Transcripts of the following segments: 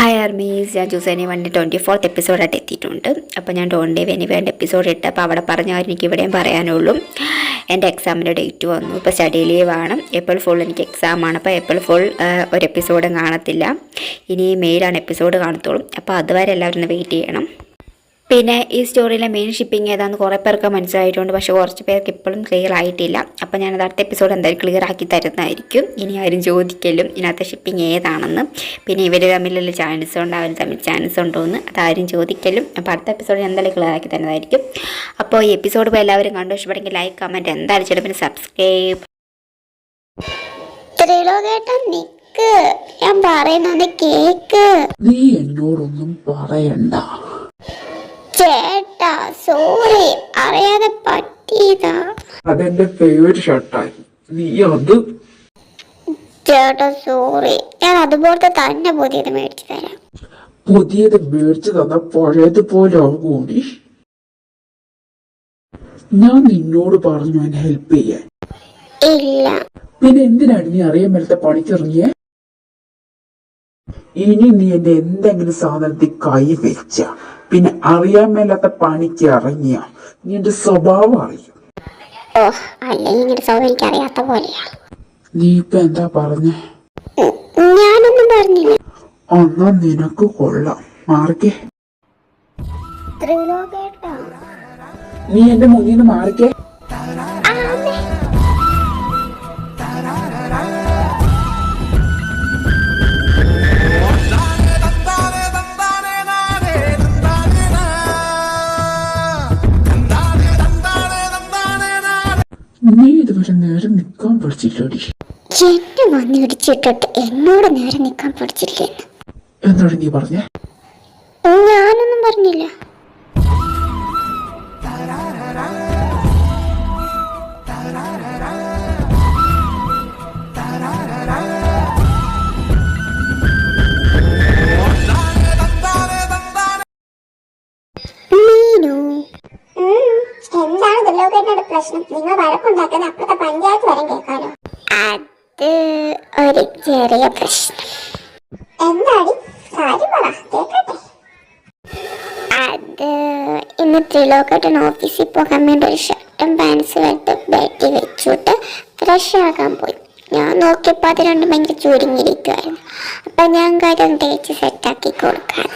Hi armies, ഞാൻ ജൂസേനെ വേണ്ടി 24th എപ്പിസോഡായിട്ട് എത്തിയിട്ടുണ്ട്. അപ്പോൾ ഞാൻ ഡോണ്ടേ വെനി വേണ്ട എപ്പിസോഡ് ഇട്ട് അപ്പോൾ അവിടെ പറഞ്ഞ കാര്യം എനിക്ക് ഇവിടെയും പറയാനുള്ളൂ. എൻ്റെ എക്സാമിൻ്റെ ഡേറ്റ് വന്നു. ഇപ്പോൾ സ്റ്റഡി ലീവ് ആണ്. ഏപ്രിൽ ഫുൾ എനിക്ക് എക്സാമാണ്. അപ്പോൾ ഏപ്രിൽ ഫുൾ ഒരു എപ്പിസോഡും കാണത്തില്ല. ഇനി മെയിലാണ് എപ്പിസോഡ് കാണത്തുള്ളൂ. അപ്പോൾ അതുവരെ എല്ലാവരും ഒന്ന് വെയിറ്റ് ചെയ്യണം. പിന്നെ ഈ സ്റ്റോറിയിലെ മെയിൻ ഷിപ്പിംഗ് ഏതാണെന്ന് കുറേ പേർക്ക് മനസ്സിലായിട്ടുണ്ട്. പക്ഷേ കുറച്ച് പേർക്ക് ഇപ്പോഴും ക്ലിയർ ആയിട്ടില്ല. അപ്പോൾ ഞാനത് അടുത്ത എപ്പിസോഡ് എന്തായാലും ക്ലിയർ ആക്കി തരുന്നതായിരിക്കും. ഇനി ആരും ചോദിക്കലും ഇതിനകത്തെ ഷിപ്പിംഗ് ഏതാണെന്ന്. പിന്നെ ഇവർ തമ്മിലുള്ള ചാൻസ് ഉണ്ടോ, അവർ തമ്മിൽ ചാൻസ് ഉണ്ടോ എന്ന് അതാരും ചോദിക്കലും. അപ്പോൾ അടുത്ത എപ്പിസോഡ് എന്തായാലും ക്ലിയർ ആക്കി തരുന്നതായിരിക്കും. അപ്പോൾ ഈ എപ്പിസോഡ് ഇപ്പോൾ എല്ലാവരും കണ്ടു ഇഷ്ടപ്പെടുമെങ്കിൽ ലൈക്ക്, കമൻറ്റ് എന്തായാലും ചെയ്യണം. പിന്നെ സബ്സ്ക്രൈബ്. ഞാൻ പറയുന്നത് കേക്ക്. നീ എന്നോടൊന്നും പറയണ്ട ചേട്ടാ, സോറി, അറിയാതെ പറ്റിയതാ. അതെന്റെ ഫേവറേറ്റ് ഷർട്ടായിരുന്നു. നീ അത് ചേട്ടാ സോറി, ഞാൻ അതുപോലത്തെ തന്നെ പുതിയത് മേടിച്ചു തരാം. പുതിയത് മേടിച്ചു തന്ന പഴയതുപോലെ ആകൂടി. ഞാൻ നിന്നോട് പറഞ്ഞു എന്നെ ഹെൽപ്പ് ചെയ്യാൻ. ഇല്ല. പിന്നെ എന്തിനാണ് നീ അറിയാൻ മേലത്തെ പണിക്കിറങ്ങിയ? ഇനി നീ എന്റെ എന്തെങ്കിലും സാധനത്തിൽ കൈ വെച്ച, പിന്നെ അറിയാൻ മേലാത്ത പണിക്ക് ഇറങ്ങിയ നീ എന്റെ സ്വഭാവം അറിയും. ഓ, അല്ലെങ്കിൽ ഇങ്ങനെ സ്വഭാവം എനിക്ക് അറിയാത്ത പോലെയാ. നീ ഇപ്പൊ എന്താ പറഞ്ഞേ? ഞാനൊന്നും പറഞ്ഞില്ല. എന്നാ നിനക്ക് കൊള്ളാം. മാറിക്കേ. നീ എന്റെ മുന്നിൽ നിന്ന് മാറിക്കേ. നീ ഇതുവരെ നേരെ നിക്കാൻ പഠിച്ചില്ലടി. എന്നെ വന്ന് ഇടിച്ചിട്ടിട്ട് എന്നോട് നേരെ നിക്കാൻ പഠിച്ചില്ലേ? എന്നോട് നീ പറഞ്ഞേ? ഞാനൊന്നും പറഞ്ഞില്ല. എന്താണ് ദുർലോകേട്ടനോട് പ്രശ്നം? നിങ്ങൾ വഴക്കുണ്ടാക്കുന്ന അപ്പുറത്തെ പഞ്ചായത്ത് വരെ കേൾക്കാലോ. അത് ഒരു ചെറിയ പ്രശ്നം. എന്താടി കാര്യം പറ, കേൾക്കട്ടെ. അത് ഇന്ന് ത്രിലോകേട്ടൻ ഓഫീസിൽ പോകാൻ വേണ്ടി ഒരു ഷർട്ടും പാൻസും എടുത്ത് ബെറ്റി വെച്ചിട്ട് ഫ്രഷ് ആകാൻ പോയി. ഞാൻ നോക്കിയപ്പോൾ അത് രണ്ടും ഭയങ്കര ചുരുങ്ങിയിരിക്കുമായിരുന്നു. അപ്പം ഞാൻ കാര്യം തേച്ച് സെറ്റാക്കി കൊടുക്കാൻ.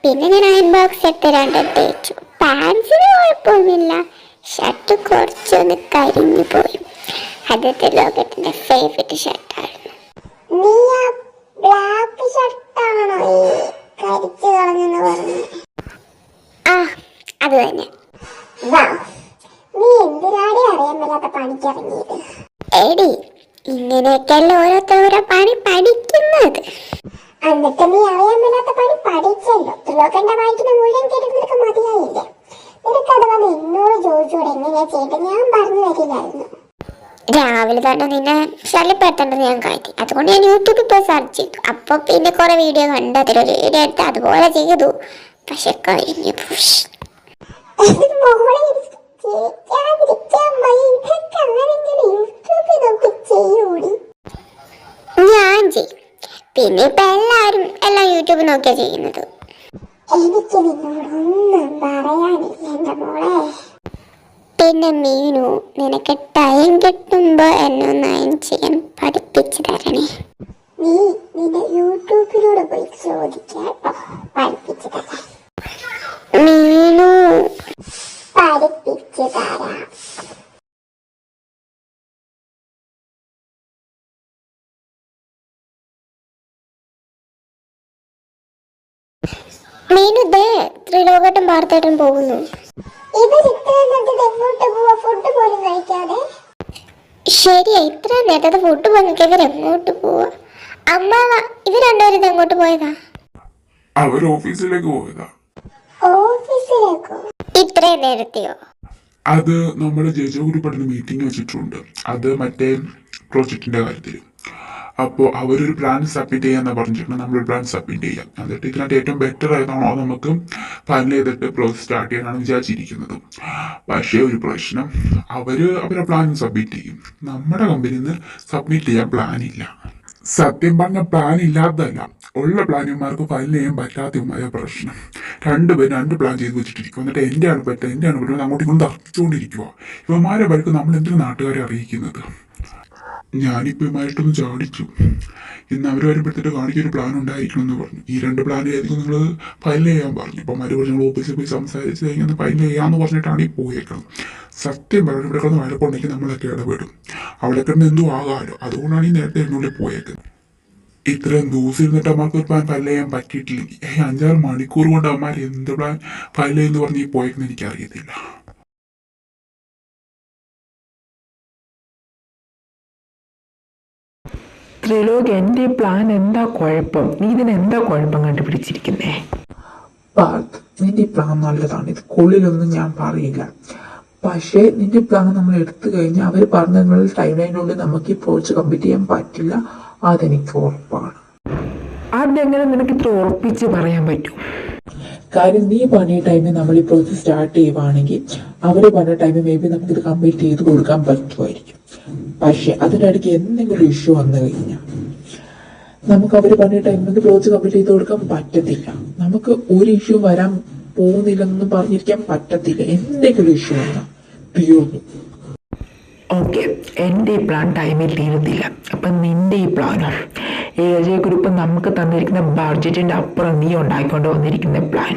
പിന്നെ ഞാൻ അയൺ ബോക്സ് എടുത്ത് രണ്ടും തേച്ചു. പാൻസിന് കുഴപ്പമൊന്നുമില്ല, ഷർട്ട് കുറച്ചൊന്ന് കരിഞ്ഞു പോയി. അത് ത്രിലോകത്തിന്റെ ഫേവറേറ്റ് ഷർട്ടായിരുന്നു. ആ, അത് തന്നെ. എടി, ഇങ്ങനെയൊക്കെയല്ല ഓരോരുത്തരോരോ പണി പഠിക്കുന്നത്. എന്നിട്ട് നീ അറിയാൻ മേലാത്ത പണി പഠിച്ചല്ലോ. ത്രിലോകന്റെ വായിക്കുന്ന മുഴുവൻ കേട്ടിട്ട് മതിയായില്ലേ? നിനക്കത് വന്ന് എന്നോട് ചോദിച്ചോടെ എങ്ങനെയാ ചെയ്തിട്ട് ഞാൻ പറഞ്ഞു തരില്ലായിരുന്നു. രാവിലെ തന്നെ നിന്നെ ശല്യപ്പെടുത്തേണ്ടത് ഞാൻ കാട്ടി. അതുകൊണ്ട് ഞാൻ യൂട്യൂബിൽ പോയി സെർച്ച് ചെയ്തു. അപ്പൊ പിന്നെ കുറെ വീഡിയോ കണ്ട് അതിലൊരു വീഡിയോ എടുത്ത് അതുപോലെ ചെയ്തു. പക്ഷെ കഴിഞ്ഞു. ഞാൻ ചെയ്യും. പിന്നെ ഇപ്പൊ എല്ലാരും എല്ലാം യൂട്യൂബ് നോക്കിയാ ചെയ്യുന്നത്. എനിക്ക് നിന്നോടൊന്നും പറയാനില്ല എന്റെ മോളെ. പിന്നെ മീനു, നിനക്ക് ടൈം കിട്ടുമ്പോ എന്നെ ഒന്ന് അയൺ ചെയ്യാൻ പഠിപ്പിച്ചു തരണേ. നീ നിന്റെ യൂട്യൂബിലൂടെ പോയി ചോദിക്കാട്ടോ, പഠിപ്പിച്ചു തരാം. മീനു, പഠിപ്പിച്ചു തരാം. മീനുദേ ത്രിലോകേട്ടൻ വാർത്തയായിട്ടും പോകുന്നു. ശരിയാ, ഇത്ര നേരത്തെ ഫുഡ് പോകാൻ എങ്ങോട്ട് പോവാ? അമ്മാവ, ഇവർ രണ്ടുപേരും എങ്ങോട്ട് പോയതാ? അവർ ഓഫീസിലേക്ക് പോയതാ. ഓഫീസിലേക്കോ? ഇത്രയും നേരത്തെയോ? അത് നമ്മുടെ ജയജോഗുരുപ്പെടുന്ന മീറ്റിംഗ് വെച്ചിട്ടുണ്ട്. അത് മറ്റേ പ്രോജക്റ്റിന്റെ കാര്യത്തിൽ. അപ്പോൾ അവരൊരു പ്ലാൻ സബ്മിറ്റ് ചെയ്യാന്നാ പറഞ്ഞിട്ടുണ്ട്. നമ്മളൊരു പ്ലാൻ സബ്മിറ്റ് ചെയ്യാം. എന്നിട്ട് ഇതിനകത്ത് ഏറ്റവും ബെറ്റർ ആയതാണോ നമുക്ക് ഫൈനൽ ചെയ്തിട്ട് പ്രോസസ് സ്റ്റാർട്ട് ചെയ്യാനാണ് വിചാരിച്ചിരിക്കുന്നത്. പക്ഷേ ഒരു പ്രശ്നം, അവരെ പ്ലാൻ സബ്മിറ്റ് ചെയ്യും. നമ്മുടെ കമ്പനിയിൽ നിന്ന് സബ്മിറ്റ് ചെയ്യാൻ പ്ലാൻ ഇല്ല. സത്യം പറഞ്ഞ പ്ലാൻ ഇല്ലാത്തതല്ല, ഉള്ള പ്ലാനിന്മാർക്ക് ഫയൽ ചെയ്യാൻ പറ്റാത്തതുമായ പ്രശ്നം. രണ്ടുപേരും രണ്ട് പ്ലാൻ ചെയ്ത് വെച്ചിട്ടിരിക്കും. എന്നിട്ട് എൻ്റെയാണ് പറ്റുക, എൻ്റെയാണ് പറ്റുക, അങ്ങോട്ടും ഇങ്ങോട്ടും തർക്കിച്ചുകൊണ്ടിരിക്കുക. ഇവന്മാരെ വഴിക്ക് നമ്മൾ എന്തിനു നാട്ടുകാരെ അറിയിക്കുന്നത്? ഞാനിപ്പോൾ ഇവന്മായിട്ടൊന്ന് ചാടിച്ചു. ഇന്ന് അവർ വരുമ്പോഴത്തേക്ക് കാണിക്കൊരു പ്ലാൻ ഉണ്ടായിരിക്കണമെന്ന് പറഞ്ഞു. ഈ രണ്ട് പ്ലാനിലായിരിക്കും നിങ്ങൾ ഫയൽ ചെയ്യാൻ പറഞ്ഞു. അപ്പോൾ മറ്റു പറഞ്ഞു നിങ്ങൾ ഓഫീസിൽ പോയി സംസാരിച്ച് കഴിഞ്ഞാൽ ഫയൽ ചെയ്യാമെന്ന് പറഞ്ഞിട്ടാണ് ഈ പോയേക്കുന്നത്. സത്യം പറഞ്ഞു ഇവിടെ കിടന്ന് വഴക്കുണ്ടെങ്കിൽ നമ്മളൊക്കെ ഇടപെടും. അവിടെ കിടന്ന് എന്തോ ആകാമല്ലോ, അതുകൊണ്ടാണ് ഈ നേരത്തെ എന്നുള്ളിൽ പോയേക്കുന്നത്. ഇത്രയും ദിവസം ഇരുന്നിട്ട് അമ്മക്ക് ഒരു പ്ലാൻ ഫയൽ ചെയ്യാൻ പറ്റിയിട്ടില്ലെങ്കിൽ 5-6 മണിക്കൂർ കൊണ്ട് അമ്മമാർ എന്ത് പ്ലാൻ ഫയൽ ചെയ്യുമെന്ന് പറഞ്ഞ് ഈ പോയേക്കുന്നത് എനിക്കറിയത്തില്ല. ത്രിലോക്, എൻ്റെ പ്ലാൻ എന്താ കുഴപ്പം? നീ ഇതിനെന്താ കുഴപ്പം കണ്ടുപിടിച്ചിരിക്കുന്നേ? പാർത്ത്, നിന്റെ പ്ലാൻ നല്ലതാണ്. ഇത് കൊള്ളിലൊന്നും ഞാൻ പറയില്ല. പക്ഷേ നിന്റെ പ്ലാൻ നമ്മൾ എടുത്തു കഴിഞ്ഞാൽ അവർ പറഞ്ഞ ടൈം ലൈനുള്ളിൽ നമുക്ക് ഈ പ്രോജക്റ്റ് കംപ്ലീറ്റ് ചെയ്യാൻ പറ്റില്ല. അതെനിക്ക് ഉറപ്പാണ്. അതെങ്ങനെ നിനക്ക് ഇത്ര ഉറപ്പിച്ച് പറയാൻ പറ്റും? കാര്യം നീ പറഞ്ഞ ടൈമിൽ നമ്മൾ ഈ പ്രോസസ് സ്റ്റാർട്ട് ചെയ്യുവാണെങ്കിൽ അവർ പറഞ്ഞ ടൈമിൽ മേ ബി നമുക്കിത് കംപ്ലീറ്റ് ചെയ്ത് കൊടുക്കാൻ പറ്റുമായിരിക്കും. പക്ഷെ അതിനിടയ്ക്ക് എന്തെങ്കിലും ഇഷ്യൂ വന്നു കഴിഞ്ഞാൽ നമുക്ക് അവർ പറഞ്ഞ ടൈമിൽ പ്രോജക്റ്റ് കംപ്ലീറ്റ് ചെയ്ത് കൊടുക്കാൻ പറ്റത്തില്ല. നമുക്ക് ഒരു ഇഷ്യൂ വരാൻ പോകുന്നില്ലെന്നൊന്നും പറഞ്ഞിരിക്കാൻ പറ്റത്തില്ല. എന്തെങ്കിലും ഇഷ്യൂ വന്നാൽ തീർന്നു. ഓക്കെ, എൻ്റെ ഈ പ്ലാൻ ടൈമിൽ തീരുന്നില്ല. അപ്പം നിൻ്റെ ഈ പ്ലാനോ? AJ ഗ്രൂപ്പ് നമുക്ക് തന്നിരിക്കുന്ന ബഡ്ജറ്റിൻ്റെ അപ്പുറം നീ ഉണ്ടാക്കിക്കൊണ്ട് വന്നിരിക്കുന്ന പ്ലാൻ.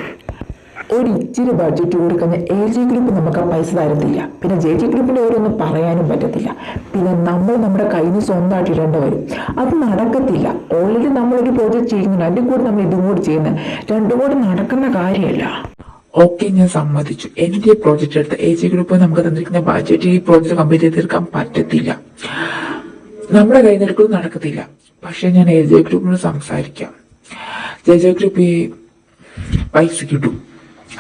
ഒരു ഇച്ചിരി ബഡ്ജറ്റ് കൊടുക്കുന്ന AJ ഗ്രൂപ്പ് നമുക്ക് ആ പൈസ തരത്തില്ല. പിന്നെ JJ ഗ്രൂപ്പിൻ്റെ ഓരോന്നും പറയാനും പറ്റത്തില്ല. പിന്നെ നമ്മൾ നമ്മുടെ കയ്യിൽ നിന്ന് സ്വന്തമായിട്ട് ഇടേണ്ടി വരും. അത് നടക്കത്തില്ല. ഓൾറെഡി നമ്മളൊരു പ്രോജക്റ്റ് ചെയ്യുന്നുണ്ട്, അതിൻ്റെ കൂടെ നമ്മൾ ഇതും കൂടി ചെയ്യുന്നത്. രണ്ടും കൂടി നടക്കുന്ന കാര്യമല്ല. ഓക്കെ, ഞാൻ സമ്മതിച്ചു. എൻ്റെ പ്രോജക്റ്റ് എടുത്ത AJ ഗ്രൂപ്പ് നമുക്ക് തന്നിരിക്കുന്ന ബഡ്ജറ്റ് ഈ പ്രോജക്റ്റ് കംപ്ലീറ്റ് ചെയ്ത് തീർക്കാൻ പറ്റത്തില്ല. നമ്മുടെ കയ്യിൽ നിന്ന് നടക്കത്തില്ല. പക്ഷെ ഞാൻ AJ ഗ്രൂപ്പിനോട് സംസാരിക്കാം. AJ ഗ്രൂപ്പ് ഈ പൈസ കിട്ടും,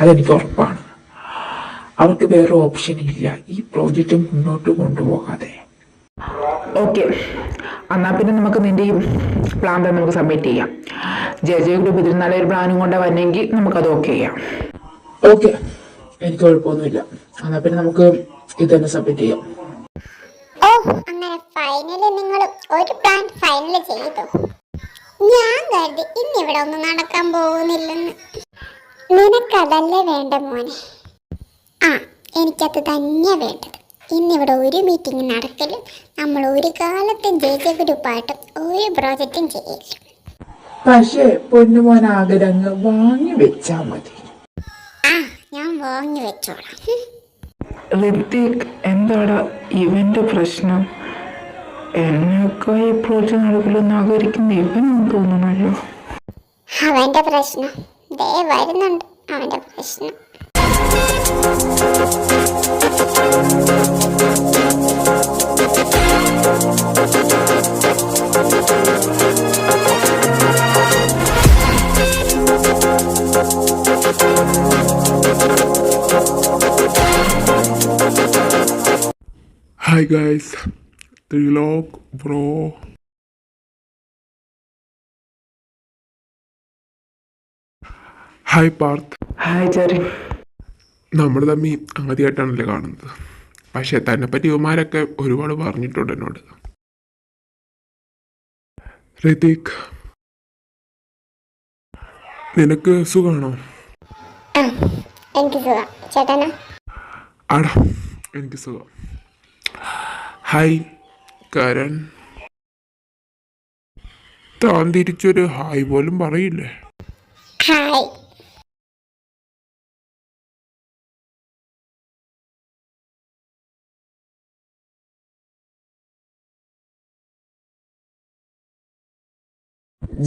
അതെനിക്ക് ഉറപ്പാണ്. അവർക്ക് വേറെ ഓപ്ഷൻ ഇല്ല ഈ പ്രോജക്റ്റ് മുന്നോട്ട് കൊണ്ടുപോകാതെ. ഓക്കെ, എന്നാൽ പിന്നെ നമുക്ക് നിൻ്റെ ഈ പ്ലാൻ തന്നെ നമുക്ക് സബ്മിറ്റ് ചെയ്യാം. JJ ഗ്രൂപ്പ് ഇതിൽ നല്ലൊരു പ്ലാനും കൊണ്ട് വന്നെങ്കിൽ നമുക്കത് ഓക്കെ ചെയ്യാം. ഓക്കെ, എനിക്ക് കുഴപ്പമൊന്നുമില്ല. എന്നാൽ പിന്നെ നമുക്ക് ഇത് തന്നെ സബ്മിറ്റ് ചെയ്യാം. ഓ, അങ്ങനെ ഫൈനലി നിങ്ങൾ ഒരു പ്ലാൻ ഫൈനൽ ചെയ്തു. ഞാൻ കരുതി ഇന്നിവിടെ ഒന്നും നടക്കാൻ പോകുന്നില്ലെന്ന്. നിനക്കതല്ലേ വേണ്ട മോനെ? ആ, എനിക്കത് തന്നെയാ വേണ്ടത്. ഇന്നിവിടെ ഒരു മീറ്റിംഗ് നടക്കലും നമ്മൾ ഒരു കാലത്തും JJ ഗ്രൂപ്പായിട്ടും ഒരു പ്രോജക്റ്റും ചെയ്യില്ല. പക്ഷേ പൊന്നുമോൻ ആഗ്രഹങ്ങൾ വാങ്ങി വെച്ചാ മതി. ആ, ഞാൻ വാങ്ങി വെച്ചോളാം. ഋത്തിക്, എന്താടാ ഇവന്റെ പ്രശ്നം? എന്നൊക്കെ ഈ പ്രോജക്റ്റ് നടക്കില്ലെന്ന് ആഗ്രഹിക്കുന്ന ഇവനും തോന്നണല്ലോ. അവന്റെ പ്രശ്നം ദേ വരുന്നുണ്ട്. അവന്റെ പ്രശ്നം Hi guys, Trilok bro. Hi Parth. Hi Cherry. നമ്മൾ തമ്മി ആദ്യമായിട്ടാണല്ലേ കാണുന്നത്. പക്ഷെ തന്നെപ്പറ്റി ഇവന്മാരൊക്കെ ഒരുപാട് പറഞ്ഞിട്ടുണ്ട് എന്നോട്. ഋതിക്, നിനക്ക് സുഖമാണോ? എനിക്ക് സുഖം. ചേട്ടനാ? ആടാ, എനിക്ക് സുഖം. ഹായ് കരൺ. താൻ തിരിച്ചൊരു ഹായ് പോലും പറയില്ലേ? ഹായ്.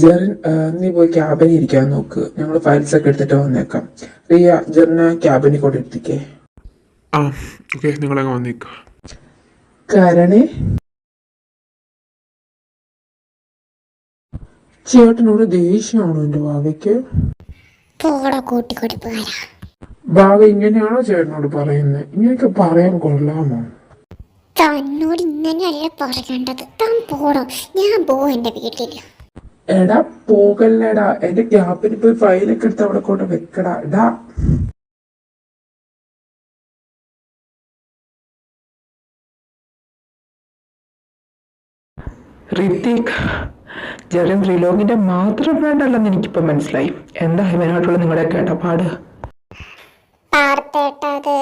ജെറിൻ, നീ പോയി ക്യാബിനിൽ ഇരിക്കാൻ നോക്ക്. ഞങ്ങൾ ഫയൽസ് ഒക്കെ എടുത്തിട്ട് വന്നേക്കാം. റിയ, ജെറിനെ ക്യാബിനിൽ കൊണ്ട് എടുത്തിക്കേ. ആ ഓക്കെ, നിങ്ങളങ്ങ് വന്നേക്കാം. കരണേ, ചേട്ടനോട് ദേഷ്യമാണോ എൻ്റെ ഭാവയ്ക്ക്? പോടാ കൂട്ടിക്കൊടുപ്പുകാരാ. ഭാവ ഇങ്ങനെയാണോ ചേട്ടനോട് പറയുന്നത്? ഇങ്ങനെയൊക്കെ പറയാൻ കൊള്ളാമോ? തന്നോട് ഇങ്ങനെയല്ല പറയേണ്ടത്. താൻ പോടോ. ഞാൻ പോവും എൻ്റെ വീട്ടിൽ. എടാ പോകല്ലേടാ, എന്റെ ക്യാബിനിൽ പോയി ഫയലൊക്കെ എടുത്ത് അവിടെ കൊണ്ട് വെക്കടാ. എടാ ഋതിക്, ജെറിൻ ത്രിലോകിന്റെ മാത്രം ഫ്രണ്ട് അല്ലെന്ന് എനിക്കിപ്പോൾ മനസ്സിലായി. എന്താ ഇവനായിട്ടുള്ള നിങ്ങളുടെയൊക്കെ ഇടപാട്? പാർത്തേട്ട, അത്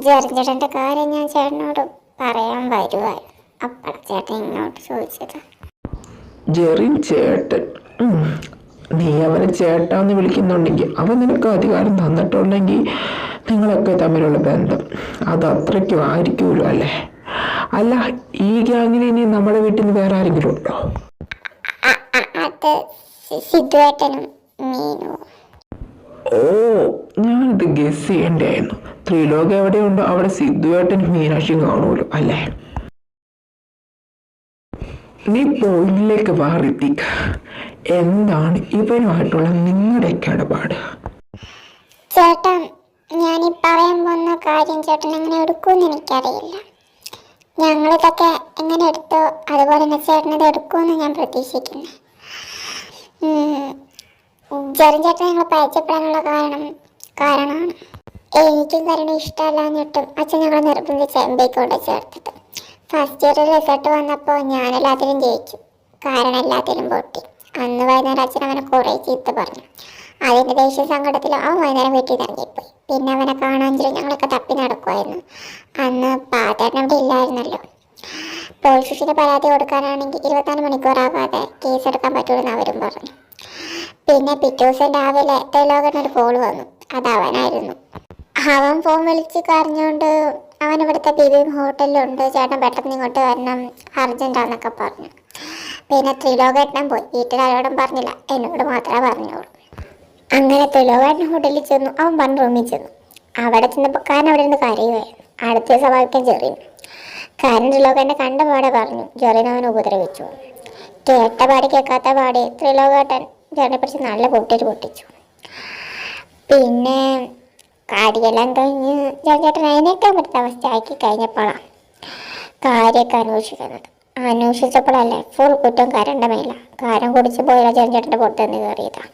ജെറിഞ്ചേട്ടൻ്റെ കാര്യം ഞാൻ ചേട്ടനോട് പറയാൻ വരുവായിരുന്നു. അപ്പഴ ചേട്ടൻ ഇങ്ങോട്ട് ചോദിച്ചത്. ജെറിൻ ചേട്ടൻ, നീ അവനെ ചേട്ടാന്ന് വിളിക്കുന്നുണ്ടെങ്കിൽ അവൻ നിനക്ക് അധികാരം തന്നിട്ടുണ്ടെങ്കിൽ നിങ്ങളൊക്കെ തമ്മിലുള്ള ബന്ധം അത് അത്രയ്ക്കും ആയിരിക്കുമല്ലോ അല്ലേ? അല്ല, ഈ ഗ്യാങ്ങിൽ ഇനി നമ്മുടെ വീട്ടിൽ നിന്ന് വേറെ ആരെങ്കിലും ഉണ്ടോ? അത് സിദ്ധുവേട്ടനും മീനു. ഓ, ഞാനിത് ഗസ് ചെയ്യണ്ടായിരുന്നു. ത്രിലോകം എവിടെയുണ്ടോ അവിടെ സിദ്ധുവേട്ടനും മീനാക്ഷിയും കാണുമല്ലോ അല്ലേ? നീ പോയിന്റിലേക്ക് വാ ഋത്തിക്. എന്താണ് ഇവനുമായിട്ടുള്ള നിങ്ങളുടെയൊക്കെ ഇടപാട്? ചേട്ടാ, ഞാനീ പറയാൻ പോകുന്ന കാര്യം ചേട്ടൻ എങ്ങനെ എടുക്കുമെന്ന് എനിക്കറിയില്ല. ഞങ്ങളിതൊക്കെ എങ്ങനെ എടുത്തോ അതുപോലെ തന്നെ ചേട്ടനത് എടുക്കുമെന്ന് ഞാൻ പ്രതീക്ഷിക്കുന്നു. ജെറിൻ ചേട്ടൻ ഞങ്ങൾ പരിചയപ്പെടാനുള്ള കാരണമാണ് എനിക്കും കരുണ ഇഷ്ടമല്ലാഞ്ഞിട്ടും അച്ഛൻ ഞങ്ങളെ നിർബന്ധിച്ച് എംബിക്ക് കൊണ്ട് ചേർത്തത്. ഫസ്റ്റ് ഇയർ റിസൾട്ട് വന്നപ്പോൾ ഞാനെല്ലാത്തിലും ജയിച്ചു, കാരണം എല്ലാത്തിലും പൊട്ടി. അന്ന് വൈകുന്നേരം അച്ഛൻ അവനെ കുറേ ചീത്ത പറഞ്ഞു. അതിൻ്റെ ദേഷ്യ സങ്കടത്തിൽ അവൻ വൈകുന്നേരം വീട്ടിൽ ഇറങ്ങിപ്പോയി. പിന്നെ അവനെ കാണാമെങ്കിലും ഞങ്ങളൊക്കെ തപ്പി നടക്കുമായിരുന്നു. അന്ന് പാത്തേട്ടൻ അവിടെ ഇല്ലായിരുന്നല്ലോ. പോലീസ് സ്റ്റേഷന് പരാതി കൊടുക്കാനാണെങ്കിൽ 24 മണിക്കൂറാകാതെ കേസെടുക്കാൻ പറ്റുമെന്ന് അവരും പറഞ്ഞു. പിന്നെ പിറ്റേ ദിവസം രാവിലെ ത്രിലോകനൊരു കോൾ വന്നു. അത് അവനായിരുന്നു. അവൻ ഫോൺ വിളിച്ച് കരഞ്ഞുകൊണ്ട് അവൻ ഇവിടുത്തെ ബിബിയും ഹോട്ടലിലുണ്ട്, ചേട്ടൻ പെട്ടെന്ന് ഇങ്ങോട്ട് വരണം, അർജൻറ്റാന്നൊക്കെ പറഞ്ഞു. പിന്നെ ത്രിലോകേട്ടൻ പോയി. വീട്ടിലാരോടും പറഞ്ഞില്ല, എന്നോട് മാത്രമേ പറഞ്ഞോളൂ. അങ്ങനെ ത്രിലോകേട്ടൻ ഹോട്ടലിൽ ചെന്നു. അവൻ പറഞ്ഞ റൂമിൽ ചെന്നു. അവിടെ ചെന്നപ്പോൾ കാരണം അവിടെ നിന്ന് കരയുമായിരുന്നു. അടുത്ത ദിവസം വായിക്കാൻ ജെറിൻ. കാരണം ത്രിലോകേട്ടനെ കണ്ട പാടെ പറഞ്ഞു ജെറിൻ അവനെ ഉപദ്രവിച്ചു. കേട്ട പാടി കേൾക്കാത്ത പാടി ത്രിലോകേട്ടൻ ജെറിനെ പിടിച്ച് നല്ല പൊട്ടിച്ചു. പിന്നെ കാര്യമെല്ലാം കഴിഞ്ഞ് ചേട്ടൻ അതിനേക്കാൻ പറ്റുന്ന അവസ്ഥയാക്കി കഴിഞ്ഞപ്പോഴാണ് കാര്യമൊക്കെ അന്വേഷിച്ചപ്പോഴല്ലേ ഫുൾ കുറ്റം കരണ്ട മേല. കാരം കുടിച്ച് പോയാൽ ചെറിഞ്ചേട്ടൻ്റെ പുറത്ത് നിന്ന് കയറിയതാണ്.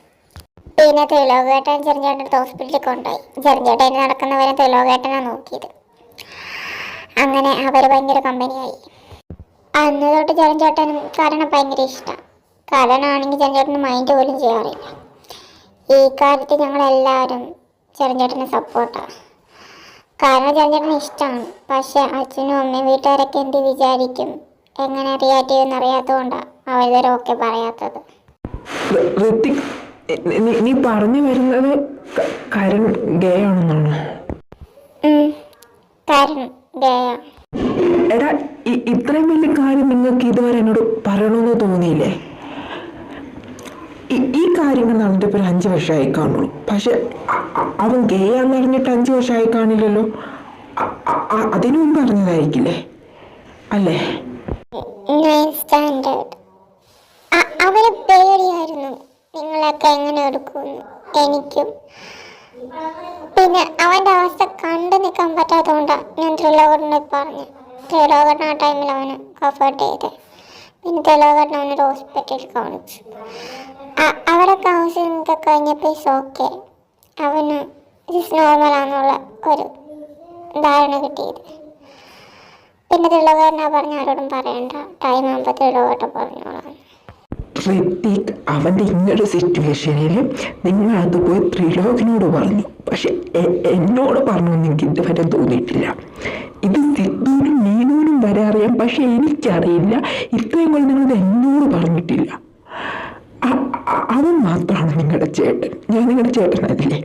പിന്നെ ത്രിലോകേട്ടൻ ചെറിഞ്ചേട്ടൻ്റെ അടുത്ത് ഹോസ്പിറ്റലിൽ കൊണ്ടുപോയി. ചെറിഞ്ചേട്ടൻ നടക്കുന്നവരെ ത്രിലോകേട്ടനാണ് നോക്കിയത്. അങ്ങനെ അവർ ഭയങ്കര കമ്പനിയായി. അന്ന് തൊട്ട് ചെറിഞ്ചേട്ടനും കാരണം ഭയങ്കര ഇഷ്ടമാണ്. കാരണമാണെങ്കിൽ ചെറിഞ്ചേട്ടന് മൈൻഡ് പോലും ചെയ്യാറില്ല. ഈ കാര്യത്തിൽ ഞങ്ങളെല്ലാവരും ചെറിഞ്ചേട്ടന് സപ്പോർട്ടാണ്. കാരണം ചെറിഞ്ചേട്ടന് ഇഷ്ടമാണ്. പക്ഷെ അച്ഛനും അമ്മയും വീട്ടുകാരൊക്കെ എന്ത് വിചാരിക്കും, എങ്ങനെ റിയാക്ട് ചെയ്യുമെന്ന് അറിയാത്തതുകൊണ്ടാണ് അവരിതുവരെ ഓക്കെ പറയാത്തത്. ഋത്തിക്, നീ പറഞ്ഞു വരുന്നത് കരൺ ഗേ ആണെന്നാണോ? കാരണം ഗയ. എടാ, ഇത്രയും വലിയ കാര്യം നിങ്ങൾക്ക് ഇതുവരെ എന്നോട് പറയണമെന്ന് തോന്നിയില്ലേ? ഈ കാര്യങ്ങൾ നടന്നിട്ട് ഇപ്പോൾ 5 വർഷമായി കാണുള്ളൂ. പക്ഷെ അവൻ ഗേ ആണെന്ന് അറിഞ്ഞിട്ട് 5 വർഷമായി കാണില്ലല്ലോ. അതിനു മുമ്പ് അറിഞ്ഞതായിരിക്കില്ലേ അല്ലേ? അവന് പേടിയായിരുന്നു നിങ്ങളൊക്കെ എങ്ങനെ എടുക്കുമെന്ന്. എനിക്കും. പിന്നെ അവൻ്റെ അവസ്ഥ കണ്ടു നിൽക്കാൻ പറ്റാത്തതുകൊണ്ടാണ് ഞാൻ ത്രിലോകനെ പറഞ്ഞു. ത്രിലോകൻ ആ ടൈമിൽ അവന് കംഫർട്ട് ചെയ്ത്. പിന്നെ ത്രിലോകൻ അവനൊരു ഹോസ്പിറ്റലിൽ കാണിച്ചു. അവിടെ കൗൺസിലിംഗ് ഒക്കെ കഴിഞ്ഞപ്പോൾ ഓക്കെ, അവന് നോർമലാണെന്നുള്ള ഒരു ധാരണ കിട്ടിയത്. പിന്നെ ത്രിലോകനെ പറഞ്ഞ ആരോടും പറയണ്ട, ടൈം ആകുമ്പോൾ ത്രിലോകട്ടെ പറഞ്ഞോളാം. ഋത്തിക്, അവൻ്റെ ഇങ്ങനൊരു സിറ്റുവേഷനിൽ നിങ്ങൾ അത് പോയി ത്രിലോകനോട് പറഞ്ഞു. പക്ഷെ എന്നോട് പറഞ്ഞൊന്നും എനിക്ക് ഇതുവരെ തോന്നിയിട്ടില്ല. ഇത് സിദ്ധുവിനും മീനുവിനും വരെ അറിയാം, പക്ഷെ എനിക്കറിയില്ല. ഇത്രയും കൊണ്ട് നിങ്ങളിത് എന്നോട് പറഞ്ഞിട്ടില്ല. അവൻ മാത്രമാണ് നിങ്ങളുടെ ചേട്ടൻ. ഞാൻ നിങ്ങളുടെ ചേട്ടനല്ലേ?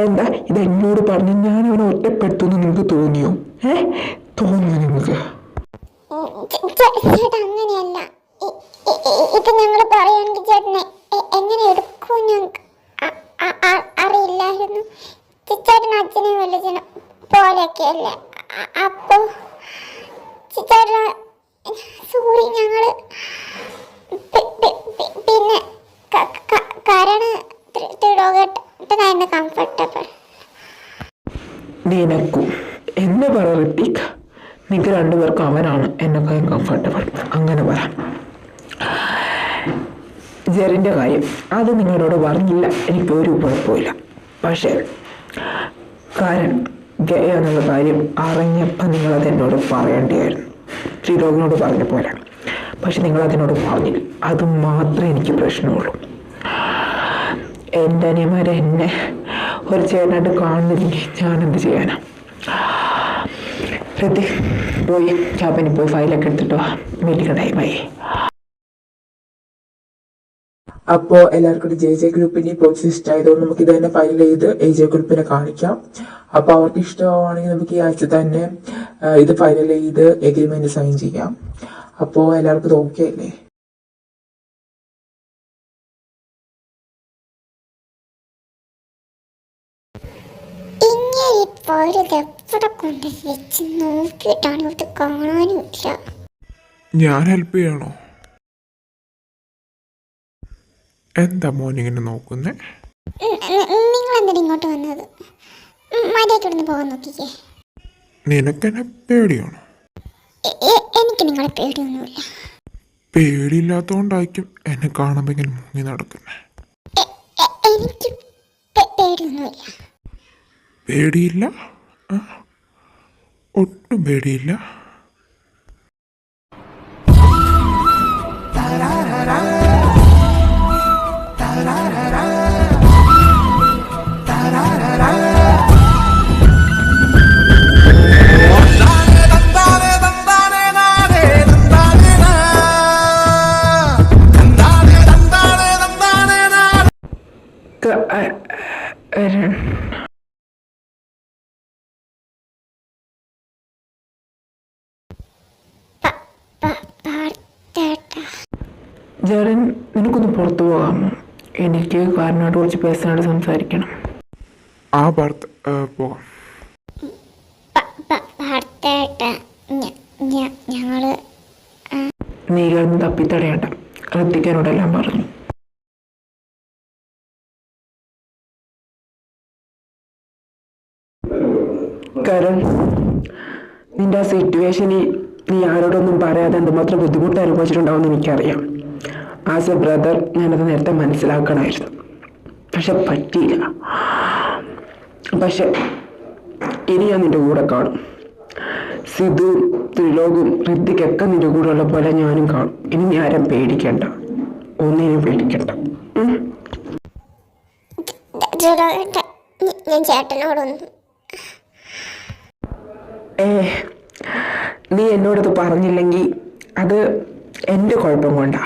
എന്താ ഇത് എന്നോട് പറഞ്ഞ് ഞാൻ അവനെ ഒറ്റപ്പെടുത്തുമെന്ന് നിങ്ങൾക്ക് തോന്നിയോ? തോന്നിയോ നിങ്ങൾക്ക്? അങ്ങനെയല്ല. ഇത് ഞങ്ങൾ പറയുകയാണെങ്കിൽ ചേട്ടനെ എങ്ങനെ എടുക്കും ഞങ്ങൾക്ക് അറിയില്ലായിരുന്നു. ചേട്ടൻ അച്ഛനെ വല്ലച്ചനും പോലെയൊക്കെ അല്ലേ. അപ്പോൾ ചേട്ടൻ സോറി, ഞങ്ങൾ പിന്നെ കാരണം ത്രിലോകേട്ടനായിരുന്നു കംഫർട്ടബിൾ. നിനക്കും എന്നെ പറ ഋത്തിക്, നിങ്ങൾക്ക് 2 പേർക്കും അവനാണ് എന്നെക്കാളും കംഫർട്ടബിൾ. അങ്ങനെ പറ. ജെറിൻ്റെ കാര്യം അത് നിങ്ങളോട് പറഞ്ഞില്ല, എനിക്കൊരു കുഴപ്പമില്ല. പക്ഷേ കാരണം ഗേ എന്നുള്ള കാര്യം അറിഞ്ഞപ്പോൾ നിങ്ങളത് എന്നോട് പറയേണ്ടിയായിരുന്നു, ത്രിലോകനോട് പറഞ്ഞ പോലെ. പക്ഷെ നിങ്ങൾ അതിനോട് പറഞ്ഞില്ല. അത് മാത്രമേ എനിക്ക് പ്രശ്നമുള്ളൂ. എൻ്റെ അനിയന്മാരെ എന്നെ ഒരു ചേട്ടനായിട്ട് കാണുന്നില്ലെങ്കിൽ ഞാനെന്ത് ചെയ്യാനാ? ഹൃതിക് പോയി ക്യാബിനിൽ പോയി ഫയലൊക്കെ എടുത്തിട്ട് വാ, മീറ്റിംഗ് ടൈമായി. അപ്പോൾ എല്ലാവർക്കും JJ ഗ്രൂപ്പിന്റെ പ്രോസസ് ഇഷ്ടമായതുകൊണ്ട് നമുക്ക് ഇത് തന്നെ ഫയൽ ചെയ്ത് AJ ഗ്രൂപ്പിനെ കാണിക്കാം. അപ്പോൾ അവർക്ക് ഇഷ്ടമാണെങ്കിൽ നമുക്ക് ഈ ആഴ്ച തന്നെ ഇത് ഫയൽ ചെയ്ത് എഗ്രിമെന്റ് സൈൻ ചെയ്യാം. അപ്പോൾ എല്ലാവർക്കും ഇത് ഓക്കെ അല്ലേ? ഇപ്പൊ ഒരു എവിടെ കൊണ്ട് വെച്ച് നോക്കിയിട്ടാണ് ഇത് കാണാനും ഇല്ല. ഞാൻ ഹെൽപ്പ് ചെയ്യണോ? എന്താ മോനിങ്ങനെ നോക്കുന്നേ? നിങ്ങൾ എന്തിനാ ഇങ്ങോട്ട് വന്നത്? മര്യാദയ്ക്ക് ഇവിടുന്ന് പോകാൻ നോക്കിക്കേ. നിനക്കെന്നെ പേടിയാണോ? എനിക്ക് നിങ്ങളെ പേടിയൊന്നുമില്ല. പേടിയില്ലാത്തോണ്ടായിരിക്കും എന്നെ കാണുമ്പോ ഇങ്ങനെ മുങ്ങി നടക്കുന്നേ. എനിക്ക് പേടിയൊന്നുമില്ല. പേടിയില്ല? ഒട്ടും പേടിയില്ല? ജെറിൻ, നിനക്കൊന്ന് പുറത്തു പോകാമോ? എനിക്ക് കാരനോട് കുറച്ച് പേഴ്സണായിട്ട് സംസാരിക്കണം. ആ ഭർത്ത പോകാം. ഞങ്ങള് നീ കിടന്ന് തപ്പിത്തടയണ്ട, ഋത്തിക്കനോടെല്ലാം പറഞ്ഞു. കരൺ, നിന്റെ ആ സിറ്റുവേഷനിൽ നീ ആരോടൊന്നും പറയാതെ എന്തുമാത്രം ബുദ്ധിമുട്ട് അനുഭവിച്ചിട്ടുണ്ടാവുമെന്ന് എനിക്കറിയാം. ആസ് എ ബ്രദർ ഞാനത് നേരത്തെ മനസ്സിലാക്കണമായിരുന്നു, പക്ഷെ പറ്റിയില്ല. പക്ഷെ ഇനി ഞാൻ നിന്റെ കൂടെ കാണും. സിധുവും ത്രിലോകും ഋത്തിക്കൊക്കെ നിന്റെ കൂടെ ഉള്ള പോലെ ഞാനും കാണും. ഇനി നീ ആരും പേടിക്കണ്ട, ഒന്നിനും പേടിക്കണ്ട. ഞാൻ ചേട്ടനോടൊന്നും നീ എന്നോടത് പറഞ്ഞില്ലെങ്കിൽ അത് എൻ്റെ കുഴപ്പം കൊണ്ടാ.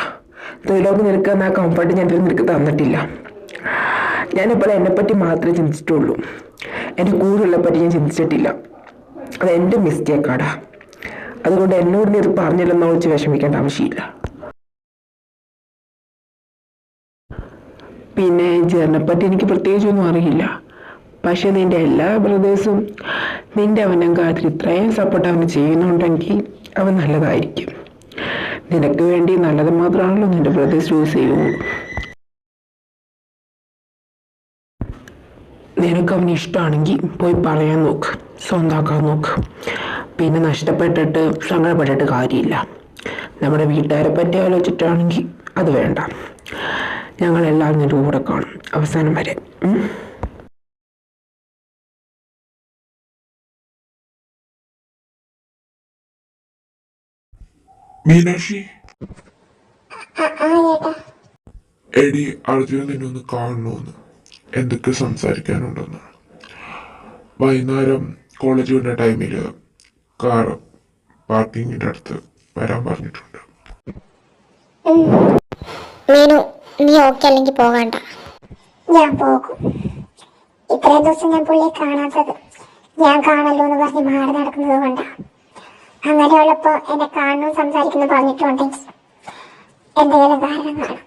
ത്രിലോക് നിനക്ക് ആ കംഫർട്ട് ഞാൻ നിനക്ക് തന്നിട്ടില്ല. ഞാനിപ്പോൾ എന്നെപ്പറ്റി മാത്രമേ ചിന്തിച്ചിട്ടുള്ളൂ, എൻ്റെ കൂടെയുള്ള പറ്റി ഞാൻ ചിന്തിച്ചിട്ടില്ല. അത് എൻ്റെ മിസ്റ്റേക്കാടാ. അതുകൊണ്ട് എന്നോട് നീ ഇത് പറഞ്ഞില്ലെന്നോ വെച്ച് വിഷമിക്കേണ്ട ആവശ്യമില്ല. പിന്നെ ജെറിനെപ്പറ്റി എനിക്ക് പ്രത്യേകിച്ചൊന്നും അറിയില്ല. പക്ഷെ നിന്റെ എല്ലാ ബ്രദേഴ്സും നിന്റെ അവൻ്റെ കാര്യത്തിൽ ഇത്രയും സപ്പോർട്ട് അവന് ചെയ്യുന്നുണ്ടെങ്കിൽ അവൻ നല്ലതായിരിക്കും. നിനക്ക് വേണ്ടി നല്ലത് മാത്രമാണല്ലോ നിന്റെ ബ്രദേഴ്സ് ചൂസ് ചെയ്യുള്ളൂ. നിനക്ക് അവന് ഇഷ്ടമാണെങ്കിൽ പോയി പറയാൻ നോക്ക്, സ്വന്തമാക്കാൻ നോക്ക്. പിന്നെ നഷ്ടപ്പെട്ടിട്ട് സങ്കടപ്പെട്ടിട്ട് കാര്യമില്ല. നമ്മുടെ വീട്ടുകാരെ പറ്റി ആലോചിച്ചിട്ടാണെങ്കിൽ അത് വേണ്ട. ഞങ്ങളെല്ലാവരും നിന്റെ കൂടെ കാണും അവസാനം വരെ. മീനാക്ഷി, എടി അർജുന നിന്നെ ഒന്ന് കാണണമെന്ന്, എന്തൊക്കെ സംസാരിക്കാനുണ്ടെന്ന്. വൈകുന്നേരം കോളേജ് വിടുന്ന ടൈമിൽ കാർ പാർക്കിങ്ങിൻ്റെ അടുത്ത് വരാൻ പറഞ്ഞിട്ടുണ്ട്. മീനു, നീ ഓക്കെ അല്ലെങ്കിൽ പോകണ്ട. ഞാൻ പോകും. ഇത്രയും ദിവസം ഞാൻ പുള്ളിയെ കാണാത്തത് ഞാൻ കാണല്ലോ എന്ന് പറഞ്ഞ് മാറി നടക്കുന്നത് കൊണ്ടാ. അങ്ങനെയുള്ളപ്പോ എന്നെ കാണണം സംസാരിക്കുന്നു പറഞ്ഞിട്ടുണ്ടെങ്കിൽ എന്തെങ്കിലും കാരണം കാണും.